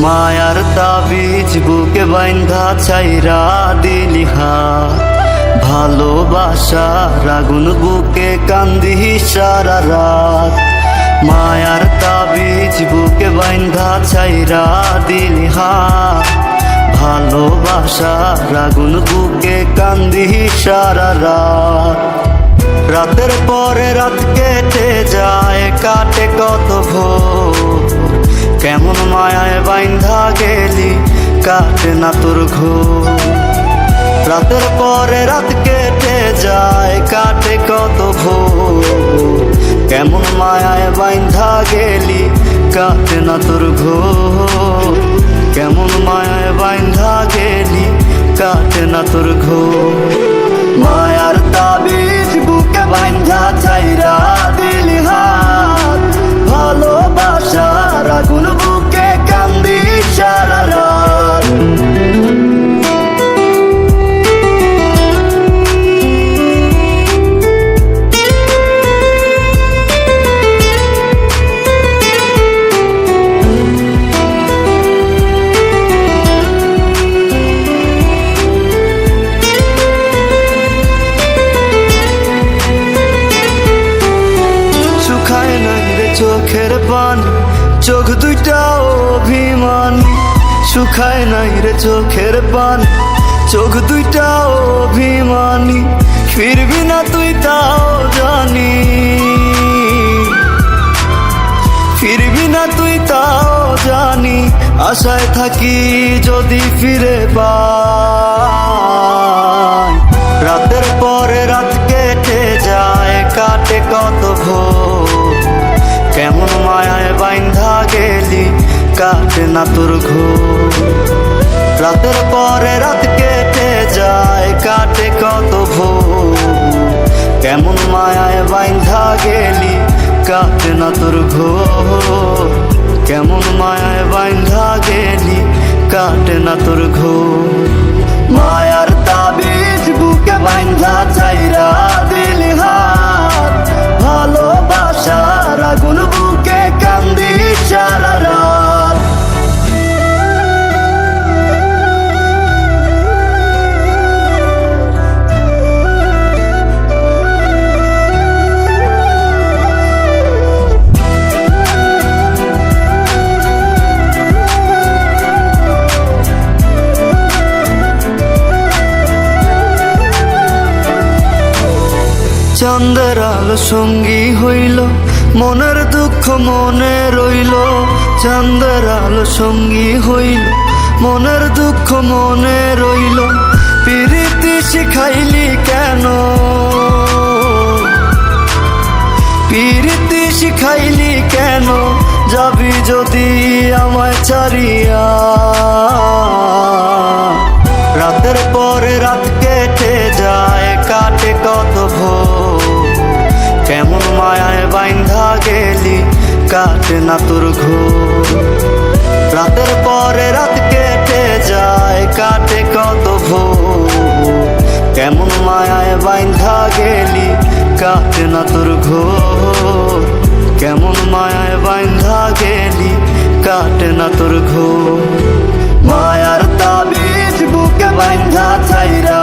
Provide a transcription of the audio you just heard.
মায়ার তাবিজ বুকে বাইন্ধা ছাইরা দিলি হাত, ভালোবাসার আগুন বুকে কান্দি সারা রাত। মায়ার তাবিজ বুকে বাইন্ধা ছাইরা দিলি হাত, ভালোবাসার আগুন বুকে কান্দি সারা রাত। রাতের পরে রাত কেটে যায়, কাটে কত ভোর, কেমন মায়ায় বাইন্ধা গেলি কাটে না তোর ঘোর। রাতের পরে রাত কেটে যায়, কাটে কত ভোর, কেমন মায়ায় বাইন্ধা গেলি কাটে না তোর ঘোর। কেমন মায়ায় বাইন্ধা গেলি কাটে না তোর ঘোর। মায়ার তাবিজ বুকে বাইন্ধা ছাইরা দিলি হাত, ভালোবাসার আগুন বুকে কান্দি সারা রাত। চোখের পানি, চোখ দুইটা অভিমানী, শুকায় নাই রে চোখের পানি, চোখ দুইটা অভিমানী। ফিরবি না তুই তাও জানি, ফিরবি না তুই তাও জানি, আশায় থাকি যদি ফিরে পাই। রাতের পরে রাত কেটে যায়, কাটে কত ভোর, কেমন মায়ায় বাইন্ধা গেলি কাটে না তোর ঘোর। রাতের পরে রাত কেটে যায়, কাটে কত ভোর, কেমন মায়ায় বাইন্ধা গেলি কাটে না তোর ঘোর। কেমন মায়ায় বাইন্ধা গেলি কাটে না তোর ঘোর। মায়ার তাবিজ বুকে বাইন্ধা ছাইরা দিলি হাত, ভালোবাসার আগুন বুকে কান্দি সারা রাত। চাঁদের আলো সঙ্গী হইল, মনের দুঃখ মনে রইল। চাঁদের আলো সঙ্গী হইল, মনের দুঃখ মনে রইল। প্রীতি শিখাইলি কেন, প্রীতি শিখাইলি কেন, যাবি যদি আমায় ছাড়িয়া। রাতের পরে রাত কেটে যায়, কাটে কত ভোর, কেমন মায়ায় বাইন্ধা গেলি কাটে না তোর ঘোর। রাতের পরে রাত কেটে যায়, কাটে কত ভোর, কেমন মায়ায় বাইন্ধা গেলি কাটে না তোর ঘোর। কেমন মায়ায় বাইন্ধা গেলি কাটে না তোর ঘোর। মায়ার তাবিজ বুকে বাইন্ধা ছাইরা